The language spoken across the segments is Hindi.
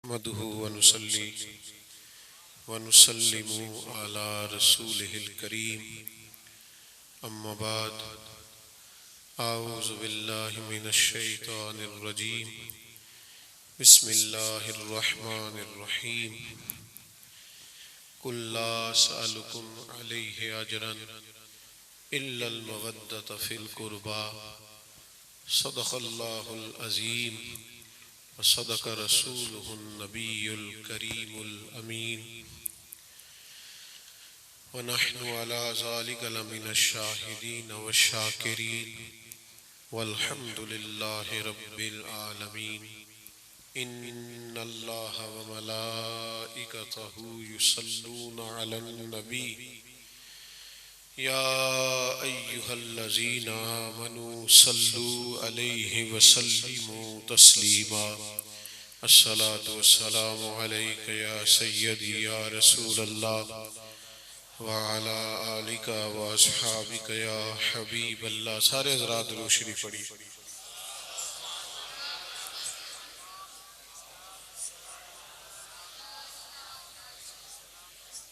नहमदुहु व नुसल्ली व नुसल्लिमु अला रसूलिहिल करीम। अम्मा बाद, आऊज़ु बिल्लाहि मिनश शैतानिर रजीम। बिस्मिल्लाहिर रहमानिर रहीम। कुल ला असअलुकुम अलैहि अजरन इल्लल मवद्दत फिल कुर्बा। सदक़ल्लाहुल अज़ीम व सदक़ रसूलुहुन नबियुल करीमुल अमीन। व नहनु अला ज़ालिका लमिनश शाहिदीन वश्शाकिरीन वल्हम्दुलिल्लाहि रब्बिल आलमीन। इन्नल्लाहा व मलाइकतहु युसल्लूना अलन नबी या अय्युहल्लज़ीना आमनू सल्लू अलैहि व सल्लिमू तस्लीमा। अस्सलातु वस्सलामु अलैका या सय्यदी या रसूलल्लाह व अला आलिका व अस्हाबिका या हबीबल्लाह। सारे हज़रात दुरूद शरीफ पढ़िए।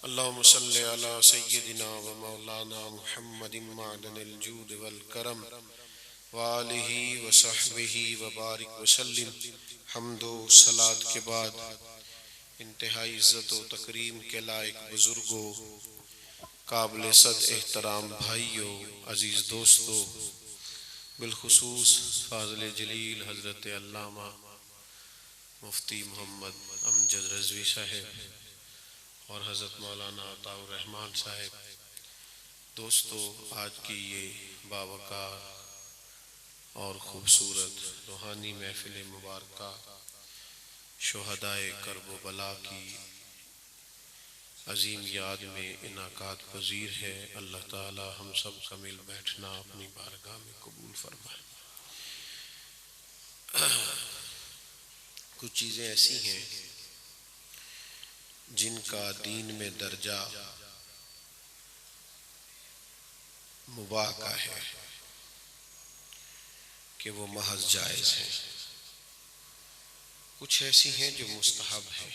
अल्लाहुम्मा सल्लि अला सय्यिदिना व मौलाना मुहम्मदिन मअदनिल जूद वल करम व आलिहि व सहबिहि व बारिक व सल्लिम। हम्दो सलात के बाद इंतहाई इज़्ज़त व तकरीम के लायक बुजुर्गों, काबिल सद एहतराम भाइयों, अजीज़ दोस्तों, बिलखुसूस फाज़िल जलील हज़रत अल्लामा मुफ्ती मोहम्मद अमजद रज़वी साहब और हज़रत मौलाना अताउर रहमान साहब, दोस्तों, आज की ये बावकार और ख़ूबसूरत रूहानी महफ़िल मुबारका शुहदाए कर्ब बला की अजीम याद में इनाकात पजीर है। अल्लाह ताला हम सब का मिल बैठना अपनी बारगाह में कबूल फरमाए। कुछ चीज़ें ऐसी हैं जिनका दीन में दर्जा मुबाह का है कि वो महज जायज़ है। कुछ ऐसी हैं जो मुस्तहब है,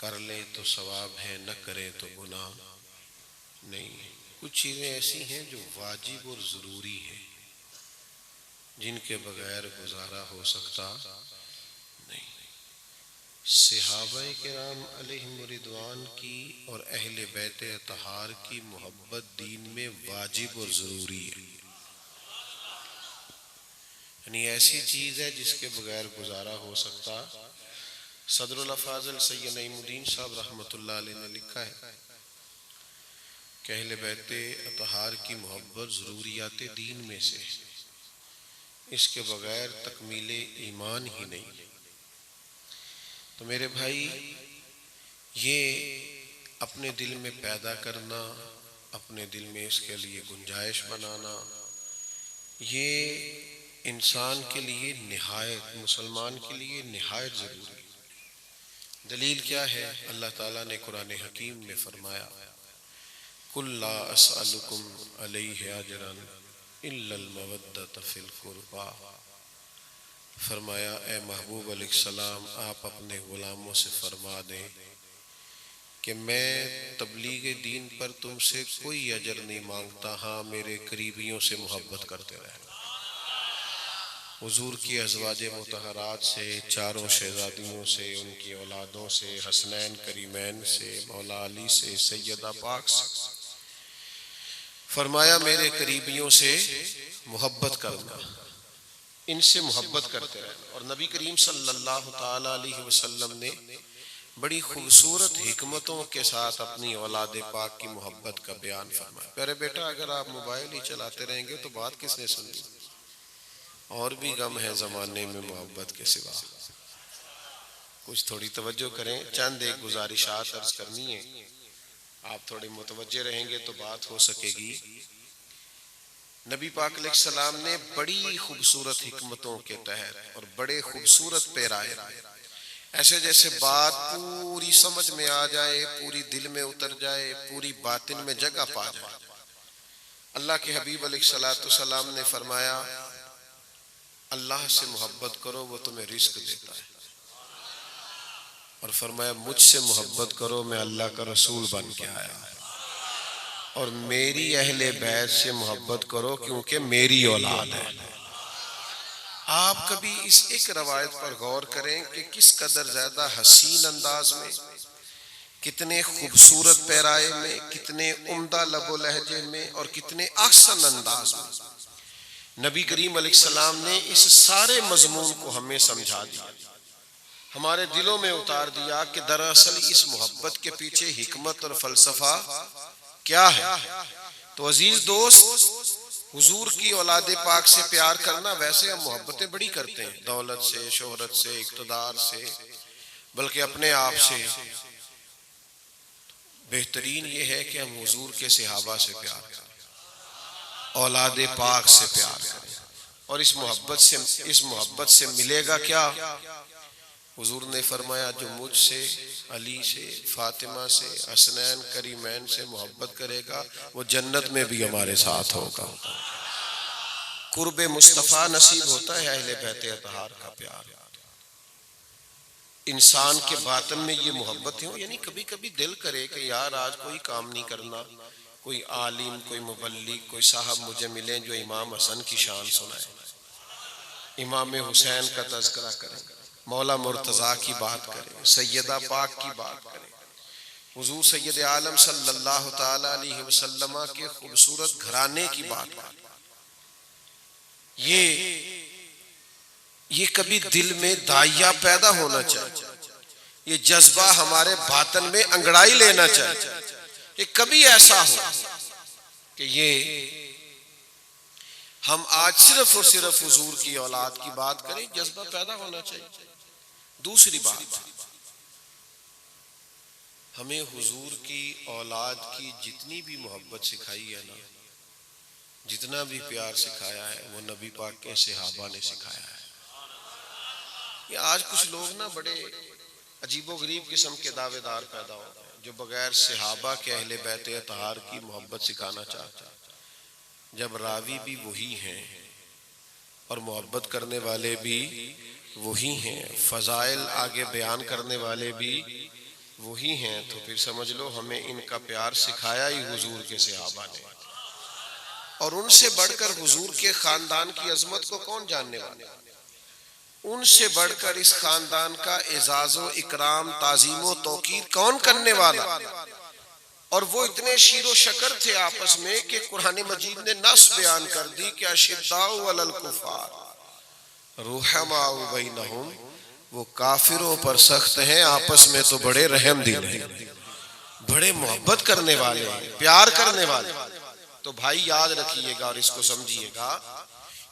कर लें तो सवाब है, न करें तो गुनाह नहीं है। कुछ चीज़ें ऐसी हैं जो वाजिब और ज़रूरी हैं, जिनके बगैर गुजारा हो सकता नहीं। सहाबाए किराम अलैहिम रिदवान की और अहले बैत अतहार की मोहब्बत दीन में वाजिब और ज़रूरी है, यानी ऐसी चीज़ है जिसके बगैर गुजारा हो सकता। सदरुल अफाज़िल सैयद नईमुद्दीन साहब रहमतुल्लाह अलैह ने लिखा है कि अहले बैत अतहार की मोहब्बत ज़रूरियात दीन में से, इसके बगैर तकमीले ईमान ही नहीं। तो मेरे भाई, ये अपने दिल में पैदा करना, अपने दिल में इसके लिए गुंजाइश बनाना, ये इंसान के लिए निहायत, मुसलमान के लिए निहायत ज़रूरी। दलील क्या है? अल्लाह ताला ने कुरान हकीम में फरमाया, कुल ला असअलुकुम अलैहि अजरन इल्लल मवद्दत फिल कुर्बा। फरमाया, ए महबूब अलैहिस्सलाम, आप अपने गुलामों से फरमा दें कि मैं तबलीग दीन पर तुमसे कोई अजर नहीं मांगता, हाँ मेरे करीबियों से मोहब्बत करते रहना। हुजूर की अज़वाजे मुतहरात से, चारों शहजादियों से, उनकी औलादों से, हसनैन करीमैन से, मौला अली से, सैयदा पाक से फरमाया, मेरे करीबियों से मोहब्बत करना, इनसे मोहब्बत करते रहना। और नबी करीम सल्लल्लाहु ताला अलैहि वसल्लम ने बड़ी खूबसूरत हिकमतों के साथ अपनी औलाद पाक की मोहब्बत का बयान फरमाया। प्यारे बेटा, अगर आप मोबाइल ही चलाते रहेंगे तो बात किसने सुननी? और भी गम है ज़माने में मोहब्बत के सिवा। कुछ थोड़ी तवज्जो करें, चंद एक गुजारिशात अर्ज करनी है, आप थोड़े मुतवज्जे रहेंगे तो बात हो सकेगी। नबी पाक अलैहिस्सलाम ने बड़ी खूबसूरत हिकमतों के तहत और बड़े खूबसूरत पैराए, ऐसे जैसे बात पूरी समझ में आ जाए, पूरी दिल में उतर जाए, पूरी बातिन में जगह पा जाए। अल्लाह के हबीब अलैहिस्सलाम ने फरमाया, अल्लाह से मोहब्बत करो, वो तुम्हें रिस्क देता है। और फरमाया मुझसे मोहब्बत करो, मैं अल्लाह का रसूल बन के आया, और मेरी अहले बैत से मोहब्बत करो क्योंकि मेरी औलाद है। आप कभी इस एक रवायत पर गौर करें कि किस कदर ज्यादा हसीन अंदाज में, कितने खूबसूरत पैराए में, कितने उम्दा लबो लहजे में और कितने अहसन अंदाज में नबी करीम अलैहिस्सलाम ने इस सारे मजमून को हमें समझा दिया, हमारे दिलों में उतार दिया कि दरअसल इस मोहब्बत के पीछे हिकमत और फलसफा क्या है। तो अजीज दोस्त, हुजूर की औलादे पाक से प्यार करना, वैसे हम मोहब्बतें बड़ी करते हैं, दौलत से, शोहरत से, इक़्तिदार से, बल्कि अपने आप से। बेहतरीन ये है कि हम हुजूर के सहाबा से प्यार करें, औलादे पाक से प्यार करें। और इस मोहब्बत से मिलेगा क्या? हुजूर ने फरमाया जो मुझसे, अली से, फातिमा से, हसनैन करीमैन से मोहब्बत करेगा वो जन्नत में भी हमारे साथ होगा। कुर्बे मुस्तफ़ा नसीब होता है अहले बैत अतहार का प्यार। इंसान के बातन में ये मोहब्बत हो, यानी कभी कभी दिल करे कि यार आज कोई काम नहीं करना, कोई आलिम, कोई मुबल्लिग, कोई साहब मुझे मिले जो इमाम हसन की शान सुनाए, इमाम हुसैन का तज़किरा करें, मौला मुर्तज़ा की बात करें, सैयदा पाक की बात करें, हुजूर सैयद आलम सल्लल्लाहु ताला अलैहि वसल्लम के खूबसूरत घराने की बात करें। ये कभी दिल में दाइया पैदा होना चाहिए, ये जज्बा हमारे बातन में अंगड़ाई लेना चाहिए। ये कभी ऐसा हो कि ये हम आज सिर्फ और सिर्फ हुजूर की औलाद की बात करें, जज्बा पैदा होना चाहिए। दूसरी बात, हमें हुजूर की औलाद की जितनी भी मोहब्बत सिखाई है ना, जितना भी प्यार सिखाया है, वो नबी पाक के सहाबा ने सिखाया है। ये आज कुछ लोग ना बड़े अजीबो गरीब किस्म के दावेदार पैदा हो गए जो बगैर सहाबा के अहले बैत अतहार की मोहब्बत सिखाना चाहते हैं, जब रावी भी वही हैं और मोहब्बत करने वाले भी वही हैं, फजाइल आगे बयान करने वाले भी वही हैं, तो फिर समझ लो हमें इनका प्यार सिखाया ही हुजूर के सहाबा ने। और उनसे बढ़कर हुजूर के खानदान की अजमत को कौन जानने वाला, उनसे बढ़कर इस खानदान का एजाज़ो इकराम, ताज़ीमो तौकीर कौन करने वाला। और वो इतने शीरो शकर थे आपस में कि कुरान मजीद ने नस बयान कर दी कि अशिद्दाउ अलल कुफ़ार रुहमाउ बैनहुम, वो काफिरों पर सख्त हैं, आपस में तो बड़े रहम दिल हैं, बड़े मोहब्बत करने वाले, प्यार करने वाले। तो भाई याद रखिएगा और इसको समझिएगा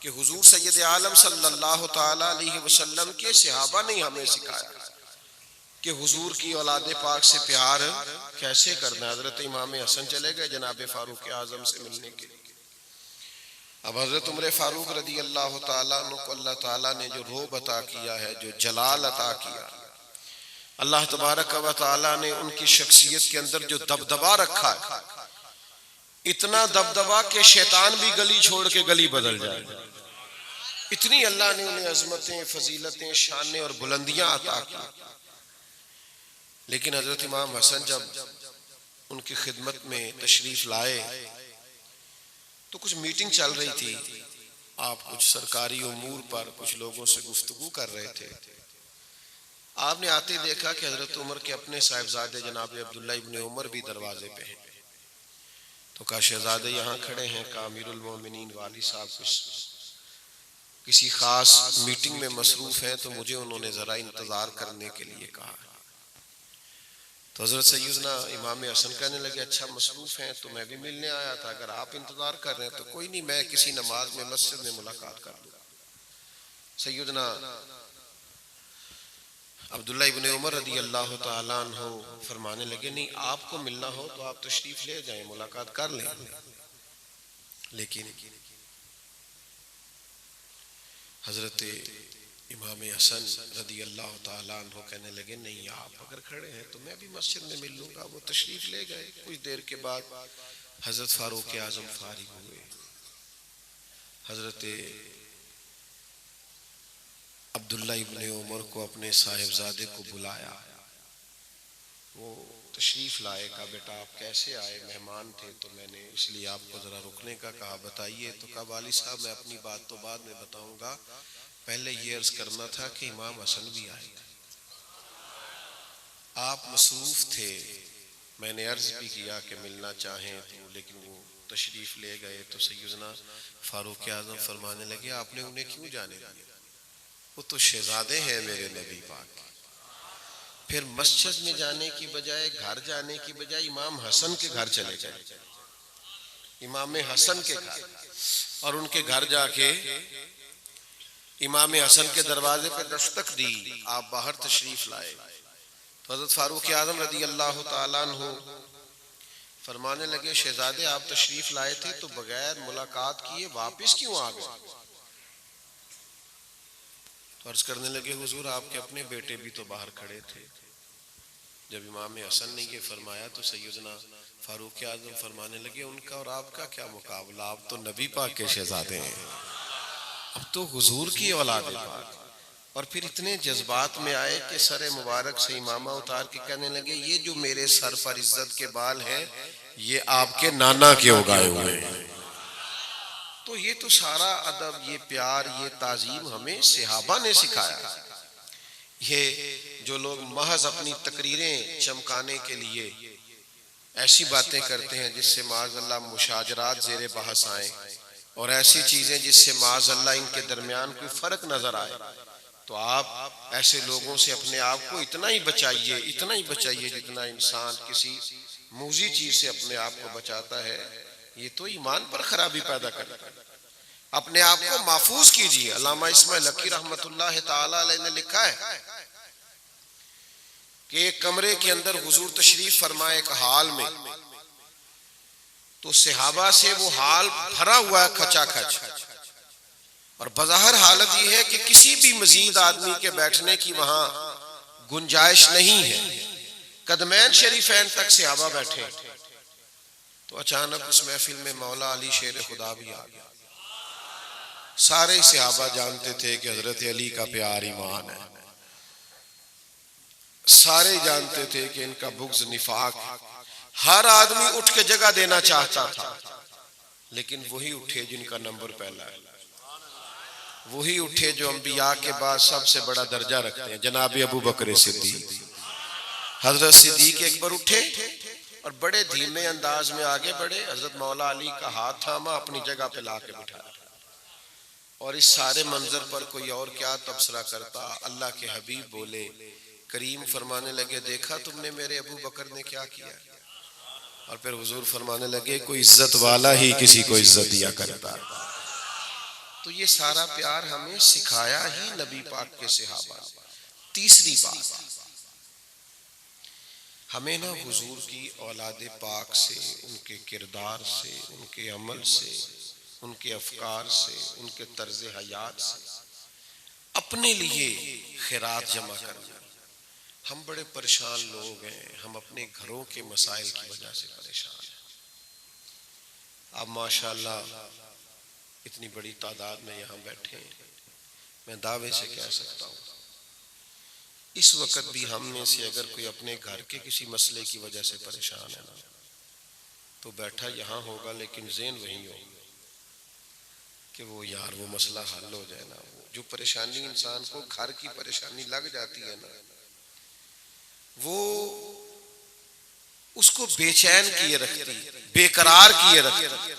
कि हुजूर सैयद आलम सल्लल्लाहु ताला अलैहि वसल्लम के सहाबा ने हमें सिखाया कि हुजूर की औलादे पाक से प्यार कैसे करना। हजरत इमाम हसन चले गए जनाब फारूक आजम से मिलने के लिए। अब हजरत उमर फारूक रदी अल्लाह ताला अन्हु को अल्लाह ताला ने जो रोब अता किया है, जो जलाल अता किया, अल्लाह तबारक व ताला ने उनकी शख्सियत के अंदर जो दबदबा रखा है, इतना दबदबा के शैतान भी गली छोड़ के गली बदल जाए, इतनी अल्लाह ने उन्हें अजमतें, फजीलतें, शानें और बुलंदियां अता की। लेकिन हजरत इमाम हसन जब उनकी खिदमत में तशरीफ लाए तो कुछ मीटिंग चल रही थी, आप कुछ सरकारी उमूर पर कुछ लोगों से गुफ्तगू कर रहे थे। आपने आते देखा कि हजरत उमर के अपने साहिबजादे जनाब अब्दुल्ला इब्ने उमर भी दरवाजे पे हैं। तो कहा शहजादे यहाँ खड़े हैं, का अमीरुल मोमिनीन वाली साहब किसी खास मीटिंग में मसरूफ हैं, तो मुझे उन्होंने जरा इंतजार करने के लिए कहा। तो हजरत सैयदना इमाम हसन कहने लगे अच्छा मसरूफ हैं तो मैं भी मिलने आया था, अगर आप इंतजार कर रहे हैं तो कोई नहीं, मैं किसी नमाज में मस्जिद में मुलाकात कर लूँ। सैयदना अब्दुल्ला इब्ने उमर रदी अल्लाह ताला अन्हु फरमाने लगे नहीं, आपको मिलना हो तो आप तशरीफ ले जाएं, मुलाकात कर लें। लेकिन हजरत इमाम हसन रदी अल्लाह ताला अन्हु कहने लगे नहीं, आप अगर खड़े हैं तो मैं भी मस्जिद में मिल लूंगा। वो तशरीफ ले गए। कुछ देर के बाद हजरत फारूक आजम फारिग हुए। हजरत अब्दुल्ला इब्ने उमर को अपने साहिबजादे को बुलाया वो तशरीफ़ लाए, कहा बेटा आप कैसे आए, मेहमान थे तो मैंने इसलिए आपको ज़रा रुकने का कहा, बताइए। तो कहा वाली साहब मैं अपनी बात तो बाद में बताऊंगा, पहले ये अर्ज़ करना था कि इमाम हसन भी आए, आप मसरूफ़ थे, मैंने अर्ज़ भी किया कि मिलना चाहें तो, लेकिन वो तशरीफ़ ले गए। तो सैयदना फ़ारूक आज़म फरमाने लगे आपने उन्हें क्यों जाने दिया, वो तो शहजादे हैं मेरे नबी पाक। फिर मस्जिद में जाने की बजाय, घर जाने की बजाय इमाम हसन के घर चले गए, इमाम हसन के घर, और उनके घर जाके इमाम हसन के दरवाजे पर दस्तक दी, आप बाहर तशरीफ लाए। तो हज़रत फारूक आज़म रज़ी अल्लाह तआला अन्हु फरमाने लगे शहजादे आप तशरीफ लाए थे तो बगैर मुलाकात किए वापस क्यों आ गए। तो अर्ज करने लगे हुजूर आपके अपने बेटे भी तो बाहर खड़े थे। जब इमाम हसन ने ये फरमाया तो सैयदना फारूक आज़म फरमाने लगे उनका और आपका क्या मुकाबला, आप तो नबी पाक के शहजादे हैं, अब तो हुजूर की औलाद पाक। और फिर इतने जज्बात में आए कि सर मुबारक से इमामा उतार के कहने लगे ये जो मेरे सर पर इज्जत के बाल हैं ये आपके नाना के उगाए हुए हैं। तो ये तो सारा अदब, ये प्यार, ये ताजीम हमें सहाबा ने सिखाया। ये जो लोग महज अपनी तकरीरें चमकाने के लिए ऐसी बातें करते हैं जिससे माज़अल्लाह मुशाजरात ज़ेरे बहस आए, और ऐसी चीजें जिससे माज़अल्लाह इनके दरमियान कोई फर्क नजर आए, तो आप ऐसे लोगों से अपने आप को इतना ही बचाइए, इतना ही बचाइए जितना इंसान किसी मूजी चीज से अपने आप को बचाता है। ये तो ईमान पर खराबी पैदा करता है। अपने आप को महफूज कीजिए। अल्लामा इस्माइल हक़ी रहमतुल्लाह तआला अलैह ने लिखा है कि एक कमरे के अंदर हुजूर तशरीफ फरमाए एक हाल में, तो सहाबा से वो हाल भरा हुआ है खचाखच, और बज़ाहिर हालत यह है कि किसी भी मजीद आदमी के बैठने की वहां गुंजाइश नहीं है, कदमैन शरीफैन तक सहाबा बैठे। तो अचानक उस महफिल में मौला अली शेर खुदा भी आ गया। सारे सहाबा जानते थे कि हजरत अली का प्यार ईमान है, सारे जानते थे कि इनका बुग़्ज़ निफाक है। हर आदमी उठ के जगह देना चाहता था, लेकिन वही उठे जिनका नंबर पहला है, वही उठे जो अंबिया के बाद सबसे बड़ा दर्जा रखते हैं, जनाब अबू बकर सिद्दीक। हजरत सिद्दीक अकबर उठे और बड़े धीमे अंदाज में आगे बढ़े, हजरत मौला अली का हाथ थामा, अपनी जगह पे ला के बिठाया। और इस सारे मंजर पर कोई और क्या तबसरा करता। अल्लाह के हबीब बोले, करीम फरमाने लगे देखा तुमने मेरे अबू बकर ने क्या किया। और फिर हुजूर फरमाने लगे कोई इज्जत वाला ही किसी को इज्जत दिया करता। तो ये सारा प्यार हमें सिखाया ही नबी पाक के सहाबा। तीसरी बात, हमें ना हुजूर की औलाद पाक से, उनके किरदार से, उनके अमल से, उनके अफकार से, उनके तर्ज हयात से अपने लिए खैरात जमा करना। हम बड़े परेशान लोग हैं, हम अपने घरों के मसाइल की वजह से परेशान हैं। अब माशाअल्लाह इतनी बड़ी तादाद में यहाँ बैठे हैं, मैं दावे से कह सकता हूँ इस वक्त भी हम में से अगर कोई अपने घर के किसी मसले की वजह से परेशान है ना, तो बैठा यहाँ होगा लेकिन ज़हन वहीं होगा कि वो यार वो मसला हल हो जाए ना। वो जो परेशानी इंसान को घर की परेशानी लग जाती है ना, वो उसको बेचैन किए रखती, बेकरार किए रखती,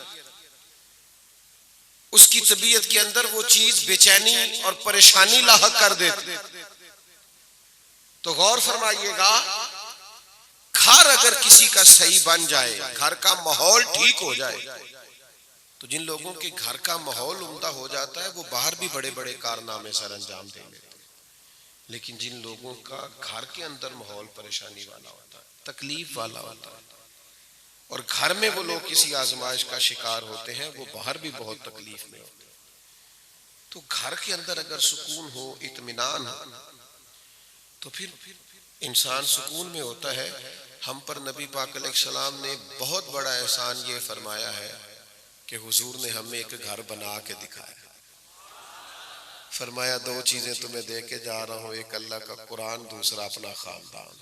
उसकी तबीयत के अंदर वो चीज बेचैनी और परेशानी लाहक कर देती। तो गौर फरमाइएगा, घर अगर किसी का सही बन जाए, घर का माहौल ठीक हो जाए, तो जिन लोगों के घर का माहौल उम्दा हो जाता है वो बाहर भी बड़े बड़े कारनामे सर अंजाम देंगे। लेकिन जिन लोगों का घर के अंदर माहौल परेशानी वाला होता है, तकलीफ वाला होता है, और घर में वो लोग किसी आजमाइश का शिकार होते हैं, वो बाहर भी बहुत तकलीफ में होते हैं। तो घर के अंदर अगर सुकून हो, इत्मीनान हो, तो फिर इंसान सुकून में होता है। हम पर नबी पाक अलैहिस्सलाम ने बहुत बड़ा एहसान ये फरमाया है कि हुजूर ने हमें एक घर बना के दिखाया। फरमाया दो चीजें तुम्हें दे के जा रहा हूं, एक अल्लाह का कुरान, दूसरा अपना खानदान।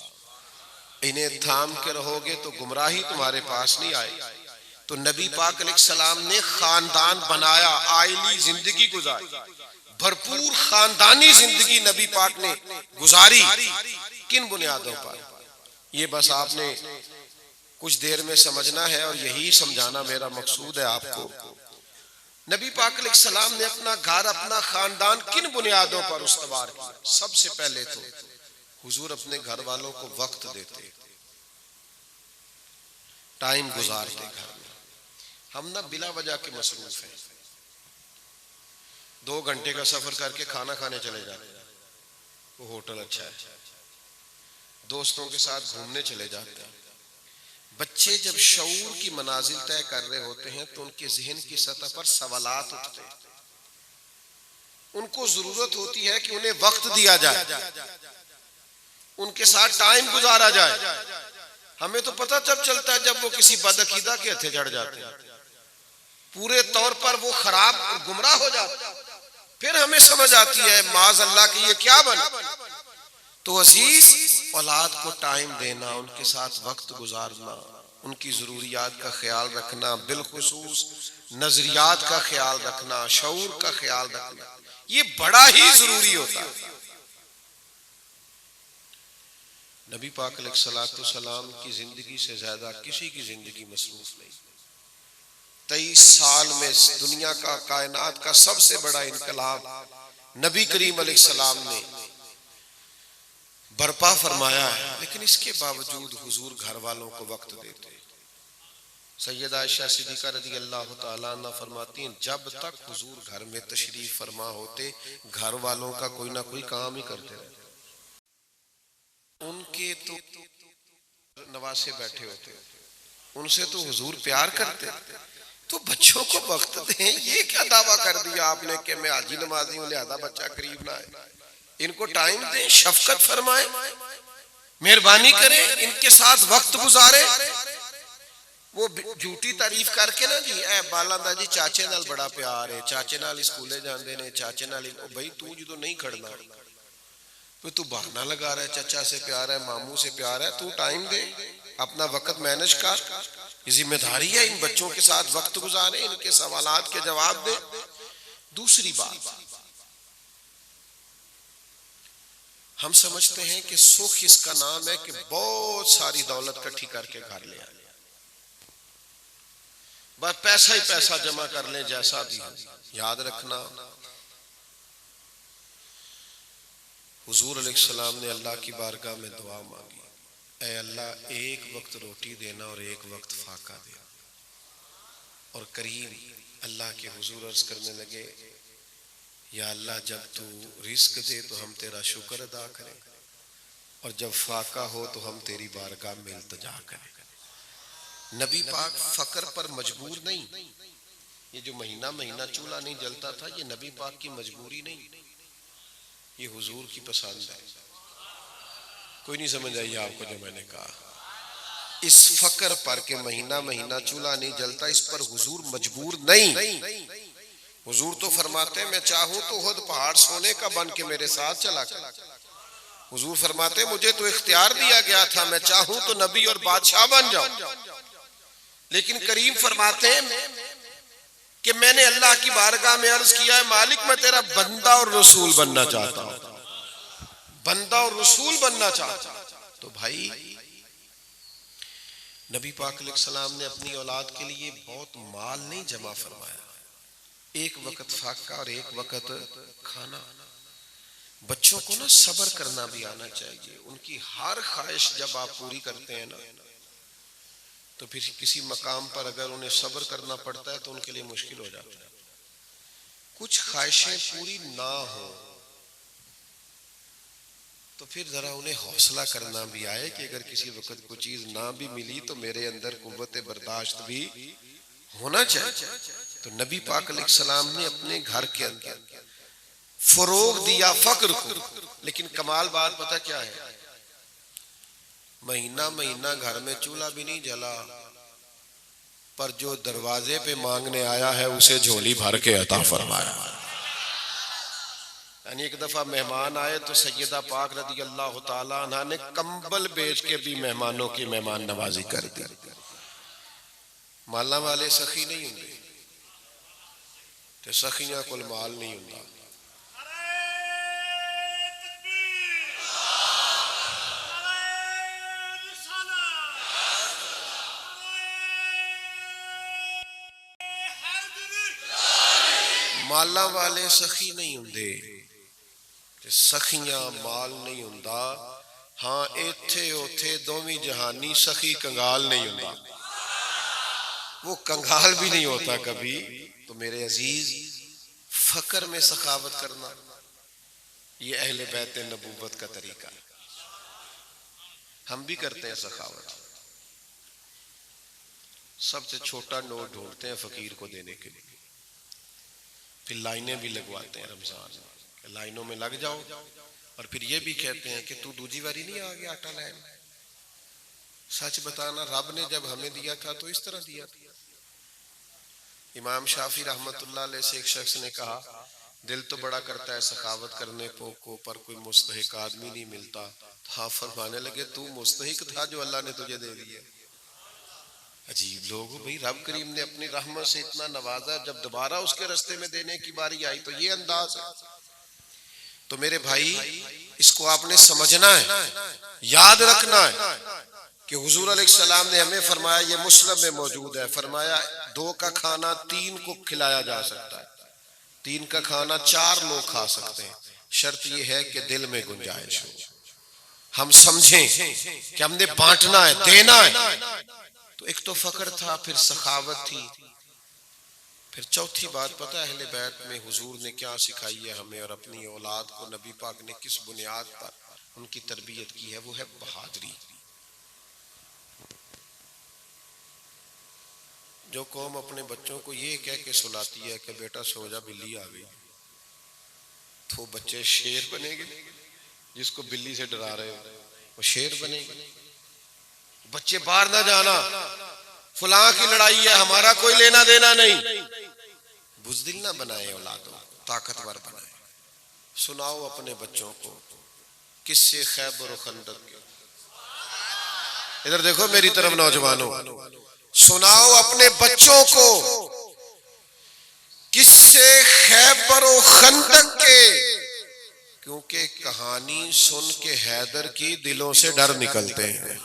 इन्हें थाम के रहोगे तो गुमराही तुम्हारे पास नहीं आए। तो नबी पाक अलैहिस्सलाम ने खानदान बनाया, आइली जिंदगी गुजारी, भरपूर खानदानी जिंदगी नबी पाक ने गुजारी। किन बुनियादों पर, ये बस आपने कुछ देर में समझना है और यही समझाना मेरा मकसूद है आपको। नबी पाक अलैहिस्सलाम ने अपना घर, अपना खानदान किन बुनियादों पर उस्तवार किया। सबसे पहले तो हुजूर अपने घर वालों को वक्त देते, टाइम गुजारते घर में। हम ना बिला वजह के मसरूफ हैं। 2 घंटे का सफर करके खाना खाने चले जाते हैं, वो होटल अच्छा है, दोस्तों के साथ घूमने चले जाते हैं। बच्चे जब शऊर की मनाजिल तय कर रहे होते हैं तो उनके जहन की सतह पर सवालात उठते हैं। उनको जरूरत होती है कि उन्हें वक्त दिया जाए, उनके साथ टाइम गुजारा जाए। हमें तो पता तब चलता है जब वो किसी बदअकीदा के हथे चढ़ जाते हैं, पूरे तौर पर वो खराब और गुमराह हो जाते हैं। फिर हमें समझ आती है माज़ अल्लाह की ये क्या बना। तो अजीज, औलाद को टाइम देना, उनके साथ वक्त गुजारना, उनकी जरूरियात का ख्याल रखना, बिलखुसूस नजरियात का ख्याल रखना, शऊर का ख्याल रखना, ये बड़ा ही जरूरी होता है। नबी पाक अलैहिस्सलाम की जिंदगी से ज्यादा किसी की जिंदगी मसरूफ नहीं। 23 साल में दुनिया का, कायनात का सबसे बड़ा इनकलाब नबी करीम अलैहिस्सलाम ने बर्पा फरमाया है, लेकिन इसके बावजूद हुजूर घर वालों को वक्त देते। सैयदा आयशा सिद्दीका रज़ी अल्लाह तआला अन्हा फरमाती हैं, जब तक हुजूर घर में तशरीफ फरमा होते, घर वालों का कोई ना कोई काम ही करते रहते। उनके तो नवासे बैठे होते, उनसे तो हुजूर प्यार करते, तो बच्चों को वक्त दें। ये क्या दावा कर दिया आपने कि मैं हाजी नमाजी हूं लिहाजा बच्चा करीब ना आए। इनको टाइम दें, शफकत फरमाएं, मेहरबानी करें, इनके साथ वक्त गुजारे। वो झूठी तारीफ करके ना जी ए बालांदा जी चाचे नाल बड़ा प्यार है, चाचे नाल स्कूले जाते ने, चाचे नाल भाई तू जो नहीं खड़ना, तू बहाना लगा रहा है, चचा से प्यार है, मामू से प्यार है, तू टाइम दे, अपना वक्त मैनेज कर। जिम्मेदारी है इन बच्चों के साथ वक्त गुजारे, इनके सवालात के जवाब दे। दूसरी बात, हम समझते हैं कि सुख इसका नाम है कि बहुत सारी दौलत इकट्ठी करके घर ले आए, बस पैसा ही पैसा जमा कर लें जैसा भी हो। याद रखना, हुजूर अलैहिस्सलाम ने अल्लाह की बारगाह में दुआ मांगी, ऐ अल्लाह एक वक्त रोटी देना और एक वक्त फाका देना। और करीम अल्लाह के हुजूर अर्ज करने लगे, या अल्लाह जब तू रिस्क दे तो हम तेरा शुक्र अदा करें, और जब फाका हो तो हम तेरी बारगाह में इल्तिजा करें। नबी पाक फकर पर मजबूर नहीं। ये जो महीना महीना चूल्हा नहीं जलता था, ये नबी पाक की मजबूरी नहीं, ये हुजूर की पसंद है। कोई नहीं समझ आई आपको जो मैंने कहा। इस फकर पर के महीना महीना चूल्हा नहीं जलता, इस पर हुजूर मजबूर नहीं। हुजूर तो फरमाते मैं चाहूं तो खुद पहाड़ सोने का बन के मेरे साथ चला कर। हुजूर फरमाते मुझे तो इख्तियार दिया गया था, मैं चाहूं तो नबी और बादशाह बन जाऊं, लेकिन करीम फरमाते कि मैंने अल्लाह की बारगाह में अर्ज किया है, मालिक मैं तेरा बंदा और रसूल बनना चाहता हूं, बंदा और रसूल बनना चाहता। तो भाई नबी पाक अलैहिस्सलाम ने अपनी औलाद के लिए बहुत माल नहीं जमा फरमाया, एक वक्त फाका और एक वक्त खाना। बच्चों को ना सब्र करना भी आना चाहिए। उनकी हर ख्वाहिश जब आप पूरी करते हैं ना, तो फिर किसी मकाम पर अगर उन्हें सब्र करना पड़ता है तो उनके लिए मुश्किल हो जाता है। कुछ ख्वाहिशें पूरी ना हो तो फिर जरा उन्हें हौसला करना भी आए कि अगर किसी वक्त कोई चीज ना भी मिली तो मेरे अंदर कुव्वत बर्दाश्त भी होना चाहिए। तो नबी पाक अलैहिस्सलाम ने अपने घर के अंदर फरोग दिया फक्र को। लेकिन कमाल बात पता क्या है, महीना महीना घर में चूल्हा भी नहीं जला, पर जो दरवाजे पे मांगने आया है उसे झोली भर के अता फरमाया। यानी एक दफा मेहमान आए तो सैयदा पाक रदी अल्लाह ताला अन्हा ने कंबल बेच के भी मेहमानों की मेहमान नवाजी कर दी। माला वाले सखी नहीं होंगे ते सखियां कोल माल नहीं होंदा। माला वाले सखी नहीं होंदे ते सखियां माल नहीं होंदा। हाँ इत्थे उथे दोवी जहानी सखी कंगाल नहीं होंदा, वो कंगाल भी नहीं होता कभी। तो मेरे अजीज, फकर में सखावत करना ये अहले बैत नबूवत का तरीका है। हम भी करते हैं सखावत, सबसे छोटा नोट ढूंढते हैं फकीर को देने के लिए, फिर लाइनें भी लगवाते हैं रमजान में, लाइनों में लग जाओ। और फिर ये भी कहते हैं कि तू दूजी बारी नहीं आ गया आटा लाइन। सच बताना, रब ने जब हमें दिया था तो इस तरह दिया था। इमाम शाफी रहमतुल्लाह अलैह से एक शख्स ने कहा, दिल तो बड़ा करता है सखावत करने को, पर कोई मुस्तहिक आदमी नहीं मिलता। हाँ, फरमाने लगे तू मुस्तहिक था जो अल्लाह ने तुझे दे दिया। अजीब लोग भाई, रब करीम ने अपनी रहमत से इतना नवाजा, जब दोबारा उसके रास्ते में देने की बारी आई तो ये अंदाज है। तो मेरे भाई, इसको आपने समझना है, याद रखना है कि हुजूर अलैहिस्सलाम ने हमें फरमाया, ये मुस्लिम में मौजूद है, फरमाया 2 का खाना 3 को खिलाया जा सकता है, 3 का खाना 4 लोग खा सकते हैं। शर्त यह है कि दिल में गुंजाइश हो, हम समझें कि हमने बांटना है, देना है। तो एक तो फकर था, फिर सखावत थी, फिर चौथी बात पता है अहले बैत में हुजूर ने क्या सिखाई है हमें, और अपनी औलाद को नबी पाक ने किस बुनियाद पर उनकी तरबियत की है, वो है बहादुरी। जो कौम अपने बच्चों को ये कह के सुलाती है कि बेटा सो जा बिल्ली आ गई, तो बच्चे शेर बनेंगे। जिसको बिल्ली से डरा रहे हो वो शेर बनेंगे। बच्चे बाहर ना जाना, फलां की लड़ाई है, हमारा कोई लेना देना नहीं। बुज़दिल ना बनाए औलादों, ताकतवर बनाए। सुनाओ अपने बच्चों को किस्से खैबर और खंदक के। इधर देखो मेरी तरफ नौजवानों, सुनाओ अपने बच्चों को किस्से खैबर और खंदक के, क्योंकि कहानी सुन के हैदर की दिलों से डर निकलते हैं।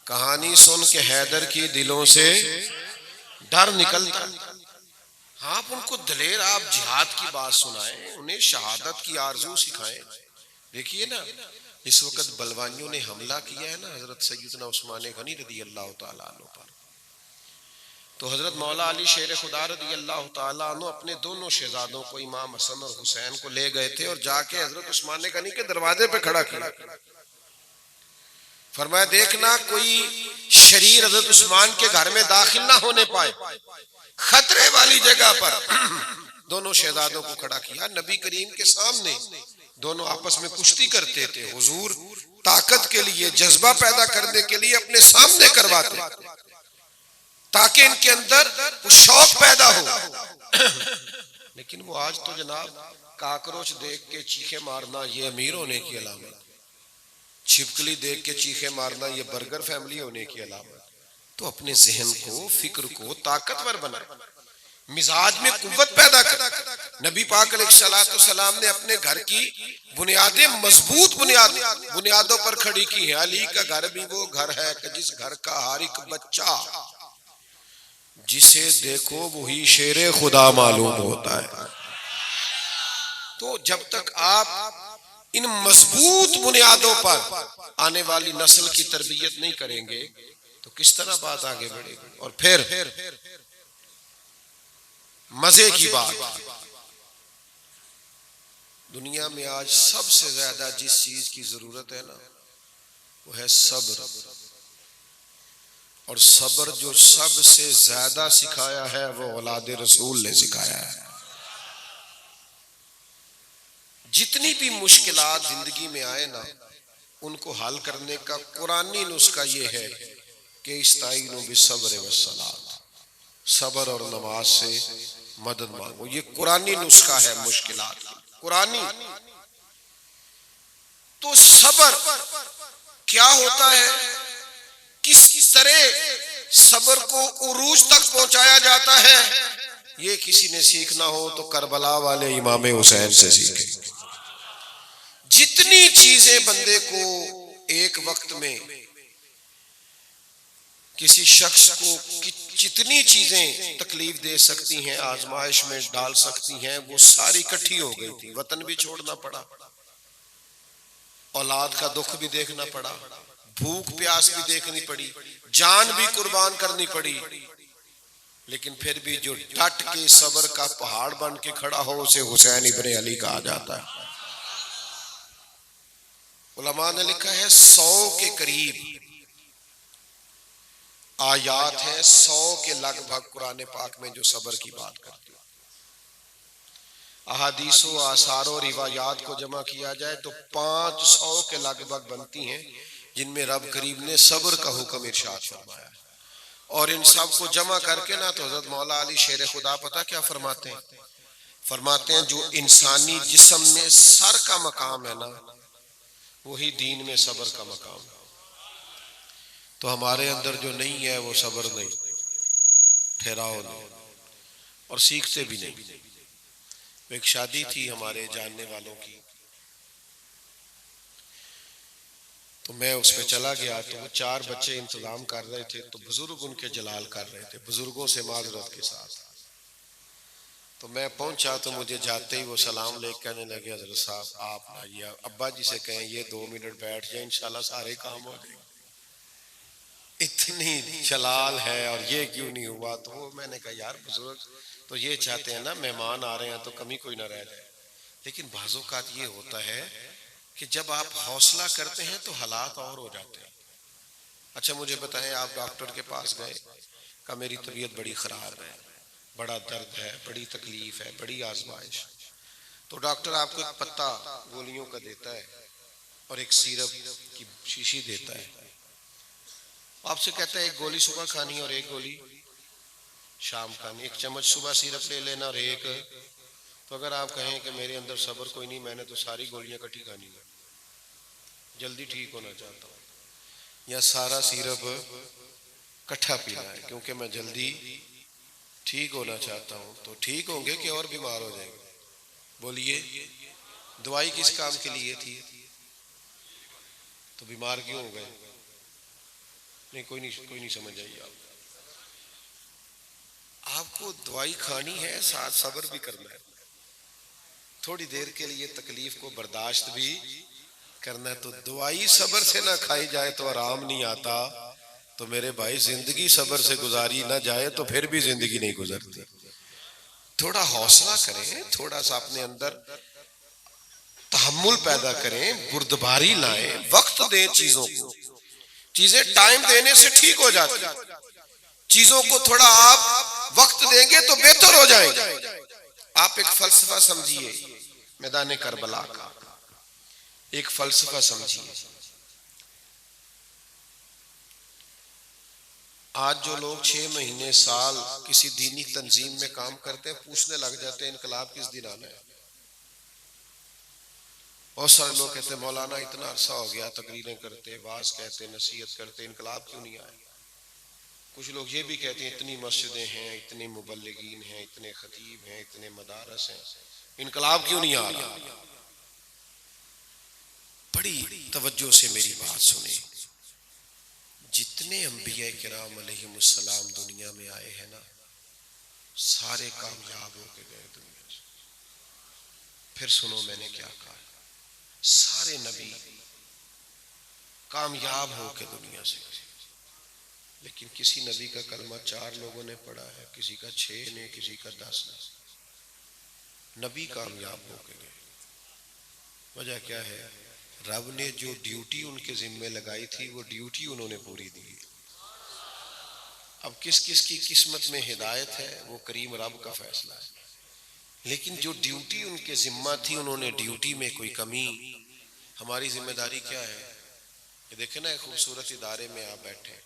कहानी सुन के हैदर की दिलों से डर निकलता। आप उनको दलेर, आप जिहाद की बात सुनाएं, उन्हें शहादत की आरज़ू सिखाएं। देखिए ना, इस वक्त बलवानियों ने हमला किया है ना हजरत सैयदना उस्मान गनी रदी अल्लाह ताला अन्हु पर, तो हजरत मौला अली शेर खुदा रदी अल्लाह ताला अन्हु अपने दोनों शहजादों को, इमाम हसन और हुसैन को ले गए थे और जाके हजरत उस्मान गनी के दरवाजे पे खड़ा किया। फरमाया देखना कोई शरीर हजरत उस्मान के घर में दाखिल ना होने पाए। खतरे वाली जगह पर दोनों शहजादों को खड़ा किया नबी करीम के सामने। दोनों आपस में कुश्ती करते थे। हुजूर ताकत के लिए, जज्बा पैदा करने के लिए अपने सामने करवाते ताकि इनके अंदर वो शौक पैदा हो। लेकिन वो आज तो जनाब काकरोच देख के चीखे मारना ये अमीर होने की अलामत, छिपकली देख के चीखे मारना ये बर्गर फैमिली होने की अलामत। तो अपने जहन को, फिक्र को ताकतवर बनाए, मिजाज में कुव्वत पैदा कर। नबी पाक अलैहिस्सलाम ने अपने घर की बुनियादें मजबूत बुनियादों पर खड़ी की है। अली का घर भी वो घर है कि जिस घर का हर एक बच्चा जिसे देखो वही शेरे खुदा मालूम होता है। तो जब तक आप इन मजबूत बुनियादों पर आने वाली नस्ल की तरबियत नहीं करेंगे तो किस तरह बात आगे बढ़ेगी। और फिर मजे की बात, दुनिया में आज सबसे ज्यादा जिस चीज की जरूरत है ना वो है सब्र। और सब्र जो सबसे ज्यादा सिखाया है वो औलादे रसूल ने सिखाया है। जितनी भी मुश्किलात जिंदगी में आए ना उनको हल करने का कुरानी नुस्खा ये है कि इस्ताईनु बिस्सब्र वस्सलात, सब्र और नमाज से मदद मांगो। ये कुरानी नुस्खा है मुश्किलात का। कुरानी। तो सबर क्या होता है, किस तरह सबर को उरूज तक पहुंचाया जाता है, ये किसी ने सीखना हो तो करबला वाले इमाम हुसैन से सीखे। जितनी चीजें बंदे को एक वक्त में, किसी शख्स को जितनी चीजें तकलीफ दे सकती हैं, आजमाइश में डाल सकती हैं, वो सारी इकट्ठी हो गई थी। वतन भी छोड़ना पड़ा, औलाद का दुख भी देखना पड़ा, भूख प्यास भी देखनी पड़ी, जान भी कुर्बान करनी पड़ी, लेकिन फिर भी जो डट के सबर का पहाड़ बन के खड़ा हो उसे हुसैन इब्ने अली कहा जाता है। उलमा ने लिखा है 100 के करीब आयात है, 100 के लगभग कुरान पाक में जो सबर की बात करती है। अहादीसों, आसारों, रिवायात को जमा किया जाए तो 500 के लगभग बनती हैं, जिनमें रब करीम ने सब्र का हुक्म इरशाद फरमाया। और इन सब को जमा करके ना तो हज़रत मौला अली शेर खुदा पता क्या फरमाते हैं, फरमाते हैं जो इंसानी जिस्म में सर का मकाम है ना, वही दीन में सब्र का मकाम है। तो हमारे अंदर जो नहीं है वो सब्र नहीं, ठहराव नहीं, और सीखते भी नहीं। एक शादी थी हमारे जानने वालों की, तो मैं उस पे चला गया, तो वो 4 बच्चे इंतजाम कर रहे थे, तो बुजुर्ग उनके जलाल कर रहे थे, बुजुर्गों से माजरत के साथ। तो मैं पहुंचा तो मुझे जाते ही वो सलाम लेके कहने लगे, हजरत साहब आप ना ये अब्बा जी से कहें ये 2 मिनट बैठ जाए, इंशाल्लाह सारे काम हो जाएंगे। इतनी जलाल है और ये क्यों नहीं हुआ। तो वो मैंने कहा यार बुजुर्ग तो ये चाहते हैं ना मेहमान आ रहे हैं तो कमी कोई ना रह जाए, लेकिन बाज़ोकात ये होता है कि जब आप हौसला करते हैं तो हालात और हो जाते हैं। अच्छा मुझे बताएं, आप डॉक्टर के पास गए, का मेरी तबीयत बड़ी ख़राब है, बड़ा दर्द है, बड़ी तकलीफ है, बड़ी आजमाइश। तो डॉक्टर आपको एक पत्ता गोलियों का देता है और एक सिरप की शीशी देता है, आपसे कहता है एक गोली सुबह खानी और एक गोली शाम खानी, 1 चम्मच सुबह सिरप ले लेना और एक। तो अगर आप कहें कि मेरे अंदर सब्र कोई नहीं, मैंने तो सारी गोलियां इकट्ठी खानी है, जल्दी ठीक होना चाहता हूँ, या सारा सिरप इकट्ठा पीना है क्योंकि मैं जल्दी ठीक होना चाहता हूँ, तो ठीक होंगे कि और बीमार हो जाएंगे। बोलिए दवाई किस काम के लिए थी, तो बीमार क्यों हो गए? नहीं कोई नहीं समझ आई। आपको दवाई खानी है, साथ सब्र भी करना है, थोड़ी देर के लिए तकलीफ को बर्दाश्त भी करना है। तो दवाई सब्र से ना खाई जाए तो आराम नहीं आता। तो मेरे भाई जिंदगी सब्र से गुजारी ना जाए तो फिर भी जिंदगी नहीं गुजरती। थोड़ा हौसला करें, थोड़ा सा अपने अंदर तहम्मुल पैदा करें, बुर्दबारी लाएं, वक्त दें चीजों को। चीजें टाइम देने से ठीक हो जाती, चीजों को थोड़ा आप वक्त देंगे तो बेहतर हो जाएंगे। आप एक फलसफा समझिए, मैदान करबला का एक फलसफा समझिए। आज जो लोग 6 महीने साल किसी दीनी तंजीम में काम करते हैं, पूछने लग जाते हैं इनकलाब किस दिन आना है। बहुत सारे लोग कहते हैं मौलाना इतना अरसा हो गया तकरीरें करते, वाज कहते, नसीहत करते, इनकलाब क्यों नहीं आए। कुछ लोग ये भी कहते हैं इतनी मस्जिदें हैं, इतने मुबल्लिगीन हैं, इतने खतीब हैं, इतने मदारस हैं, इनकलाब क्यों नहीं आ रहा। बड़ी तवज्जो से मेरी बात सुने, जितने अंबिया किराम अलैहिमुस्सलाम दुनिया में आए हैं ना, सारे कामयाब होके गए दुनिया से। फिर सुनो मैंने क्या कहा, सारे नबी कामयाब होके दुनिया से, लेकिन किसी नबी का कलमा 4 लोगों ने पढ़ा है, किसी का 6 ने, किसी का 10 ने। नबी कामयाब होके गए। वजह क्या है, रब ने जो ड्यूटी उनके जिम्मे लगाई थी वो ड्यूटी उन्होंने पूरी दी। अब किस किस की किस्मत में हिदायत है वो करीम रब का फैसला है, लेकिन जो ड्यूटी उनके जिम्मा थी उन्होंने ड्यूटी में कोई कमी। हमारी जिम्मेदारी क्या है कि देखे ना, एक खूबसूरत इदारे में आप बैठे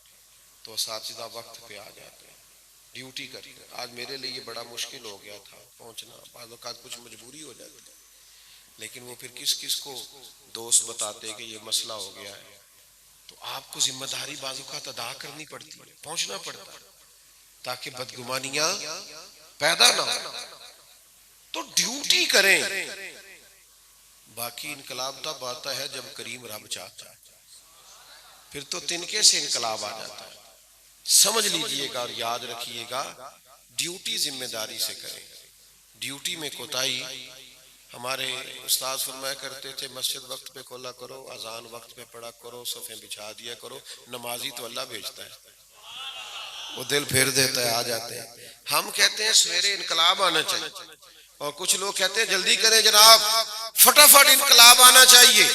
तो असातिज़ा वक्त पे आ जाते हैं, ड्यूटी करते हैं। आज मेरे लिए बड़ा मुश्किल हो गया था पहुंचना, बाद औक़ात कुछ मजबूरी हो जाती है, लेकिन वो फिर किस किस को दोस्त बताते कि ये मसला हो गया है। तो आपको जिम्मेदारी बाजुकात अदा करनी पड़ती है, पहुंचना पड़ता है ताकि बदगुमानियां पैदा ना हो। तो ड्यूटी करें। बाकी इनकलाब तब आता है जब करीम रब चाहता है, फिर तो तिनके से इनकलाब आ जाता है। समझ लीजिएगा और याद रखिएगा, ड्यूटी जिम्मेदारी से करें। ड्यूटी में कोताही, हमारे उस्ताद फरमाया करते थे मस्जिद वक्त पे खोला करो, अजान वक्त पे पढ़ा करो, सफ़े बिछा दिया करो। नमाजी तो अल्लाह भेजता है, वो दिल फेर देता है, आ जाते हैं। हम कहते हैं सवेरे इनकलाब आना चाहिए, और कुछ लोग कहते हैं जल्दी करें जनाब, फटाफट इनकलाब आना चाहिए।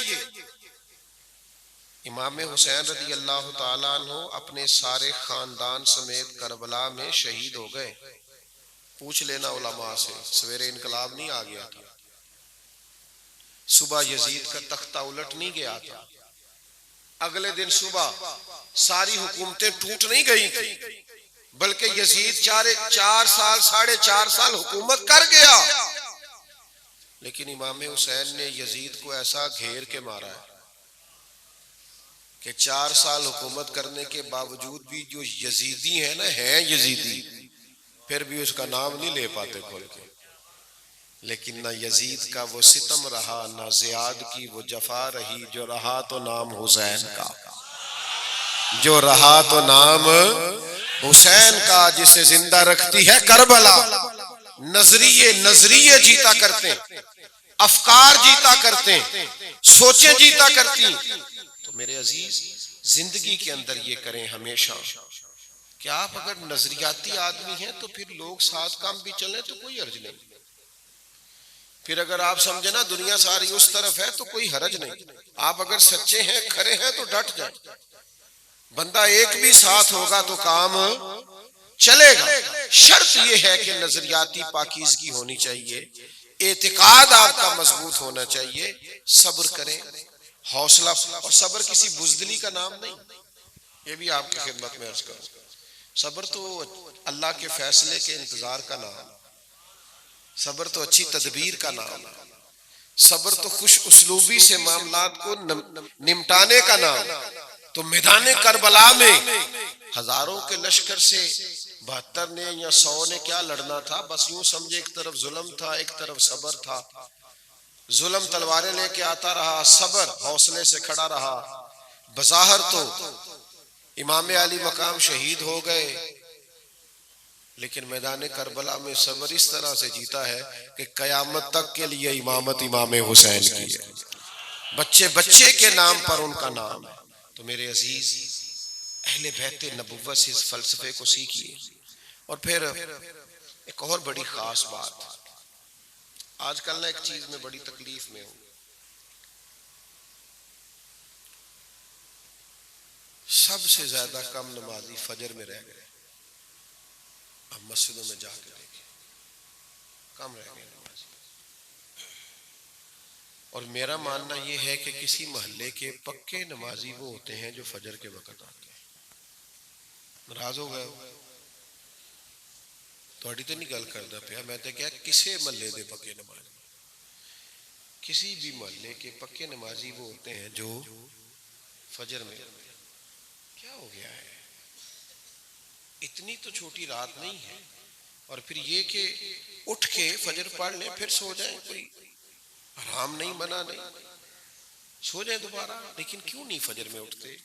इमाम हुसैन रज़ी अल्लाह ताला अन्हु अपने सारे खानदान समेत करबला में शहीद हो गए। पूछ लेना उलमा से, सवेरे इनकलाब नहीं आ गया था, सुबह यजीद का तख्ता उलट नहीं गया था, अगले दिन सुबह सारी हुकूमतें टूट नहीं गई थी, बल्कि यजीद 4 साल 4.5 साल हुकूमत कर गया। लेकिन इमाम हुसैन ने यजीद को ऐसा घेर के मारा है कि 4 साल हुकूमत करने के बावजूद भी जो यजीदी है ना, है यजीदी, फिर भी उसका नाम नहीं ले पाते खोल के। लेकिन ना यजीद का वो सितम रहा, ना जियाद की वो जफा रही, जो रहा तो नाम हुसैन का, जो रहा तो नाम हुसैन का, जिसे जिंदा रखती है करबला। नजरिए जीता करते, अफकार जीता करते, सोचे जीता करती। तो मेरे अजीज, जिंदगी के अंदर ये करें हमेशा कि आप अगर नजरियाती आदमी हैं तो फिर लोग साथ काम भी चलें तो कोई अर्ज नहीं। फिर अगर आप समझे ना दुनिया सारी उस तरफ है तो कोई हरज नहीं। आप अगर सच्चे हैं, खरे हैं तो डट जाए। बंदा एक भी साथ होगा तो काम चलेगा। शर्त यह है कि नजरियाती पाकीज़गी होनी चाहिए, एतिकाद आपका मजबूत होना चाहिए। सब्र करें, हौसला, और सब्र किसी बुजदिली का नाम नहीं, ये भी आपकी खिदमत में अर्ज करूं। सब्र तो अल्लाह के फैसले के इंतजार का नाम, सब्र तो अच्छी तदबीर का नाम, सब्र तो खुश उसलूबी से मामलात को निमटाने का नाम। तो मैदान करबला में हजारों के लश्कर से 72 ने या 100 ने क्या लड़ना था, बस यूं समझे एक तरफ जुल्म था, एक तरफ सब्र था। जुल्म तलवारें लेके आता रहा, सब्र हौसले से खड़ा रहा। बज़ाहिर तो इमाम अली मकाम शहीद हो गए, लेकिन मैदान करबला में सब्र इस तरह से जीता है कि कयामत तक के लिए इमामत इमाम हुसैन की है। बच्चे बच्चे के नाम पर उनका नाम है। तो मेरे अजीज, अहले बैत नबुव्वत से इस फलसफे को सीखिए। और फिर एक और बड़ी खास बात, आजकल ना एक चीज में बड़ी तकलीफ में हूं, सबसे ज्यादा कम नमाजी फजर में रह गए। अब मस्जिदों में जाके देखें, कम रह गए नमाजी। और मेरा मानना यह है कि किसी मोहल्ले के पक्के नमाजी वो होते हैं जो फजर के वक्त आते हैं। नाराज हो गए थोड़ी तो नहीं गल करता पिया, मैं तो क्या किसी महल्ले के पक्के नमाजी, किसी भी मोहल्ले के पक्के नमाजी वो होते हैं जो फजर में। क्या हो गया है, इतनी तो छोटी रात नहीं है। और फिर ये कि उठ के फजर पढ़ लें फिर सो जाए, कोई आराम नहीं, मना नहीं, सो जाए दोबारा। लेकिन क्यों नहीं फजर में उठते?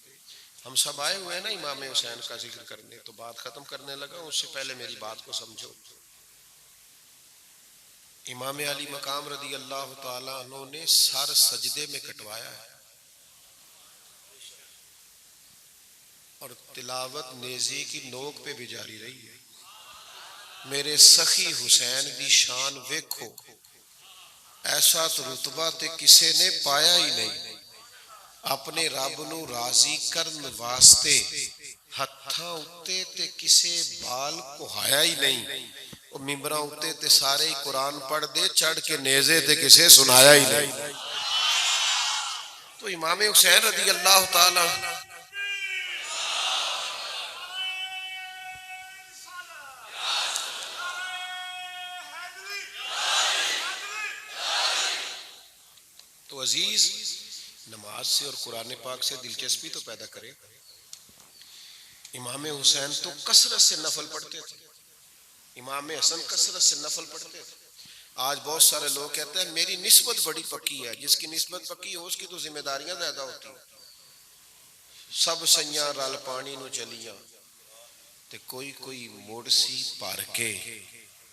हम सब आए हुए हैं ना इमाम हुसैन का जिक्र करने, तो बात खत्म करने लगा, उससे पहले मेरी बात को समझो। इमाम अली मकाम रज़ी अल्लाह ताला अन्हु ने सर सजदे में कटवाया है और तिलावत नेज़े की नोक पे भी जारी रही है। मेरे सखी हुसैन दी शान वेखो, ऐसा तो रुतबा ते किसे ने पाया ही नहीं। अपने रब नू राजी करन वास्ते हत्थां उत्ते ते किसे बाल कुहाया ही नहीं। वो मिंबरां उत्ते ते सारे ही कुरान पढ़ दे, चढ़ के नेज़े ते किसे सुनाया ही नहीं। तो इमाम हुसैन रज़ी अल्लाह ताला तो अजीज, नमाज से और कुरान पाक से दिलचस्पी तो पैदा करे। इमाम हुसैन तो कसरत से नफल पढ़ते थे, इमाम हसन कसरत से नफल पढ़ते थे। आज बहुत सारे लोग कहते हैं मेरी निस्बत बड़ी पक्की है। जिसकी निस्बत पक्की हो उसकी तो जिम्मेदारियां ज्यादा होती हैं। सब सैया रल पानी नु चलियां ते कोई कोई मोड़सी भर के,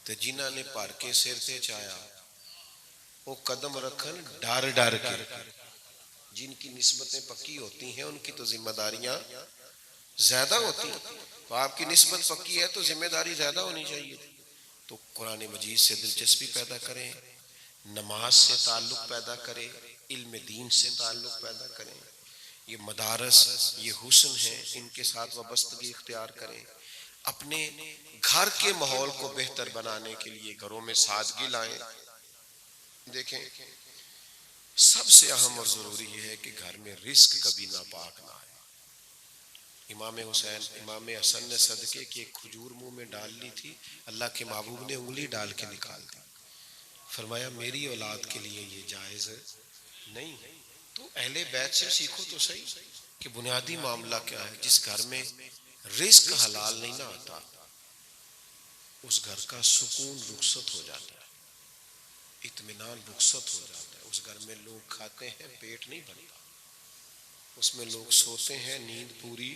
ते जिन्हां ने भर के सिर ते चाया वो कदम रखन डर डर के। जिनकी निस्बतें पक्की होती हैं उनकी तो जिम्मेदारियां ज्यादा होती हैं। तो आपकी निस्बत पक्की है तो जिम्मेदारी ज्यादा होनी चाहिए। तो कुरान मजीद से दिलचस्पी पैदा करें, नमाज से ताल्लुक पैदा करें, इल्म दीन से ताल्लुक पैदा करें। ये मदारस, ये हुस्न है, इनके साथ वाबस्तगी इख्तियार करें। अपने घर के माहौल को बेहतर बनाने के लिए घरों में सादगी लाएं। देखें, सबसे अहम और जरूरी ये है कि घर में रिस्क कभी नापाक ना आए। इमाम हुसैन, इमाम हसन ने सदके की एक खजूर मुंह में डाल ली थी, अल्लाह के महबूब ने उंगली डाल के निकाल दी। फरमाया मेरी औलाद के लिए ये जायज नहीं। तो अहले बैत से सीखो तो सही कि बुनियादी मामला क्या है। जिस घर में रिस्क हलाल नहीं ना आता, उस घर का सुकून रुखसत हो जाता है, इत्मीनान रुखसत हो जाता है। उस घर में लोग खाते हैं, पेट नहीं भरता। उसमें लोग सोते हैं, नींद पूरी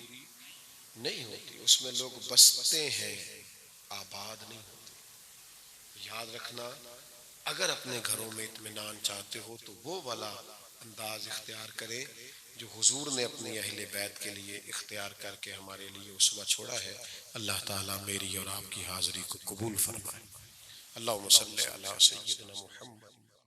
नहीं होती। उसमें लोग बसते हैं, आबाद नहीं होते। याद रखना, अगर अपने घरों में इत्मीनान चाहते हो तो वो वाला अंदाज इख्तियार करें जो हुजूर ने अपनी अहले बैत के लिए इख्तियार करके हमारे लिए उसवा छोड़ा है। अल्लाह ताला मेरी और आपकी हाजिरी को कबूल फरमाए। अल्लाहुम्मा सल्ली अला सय्यिदिना मुहम्मद।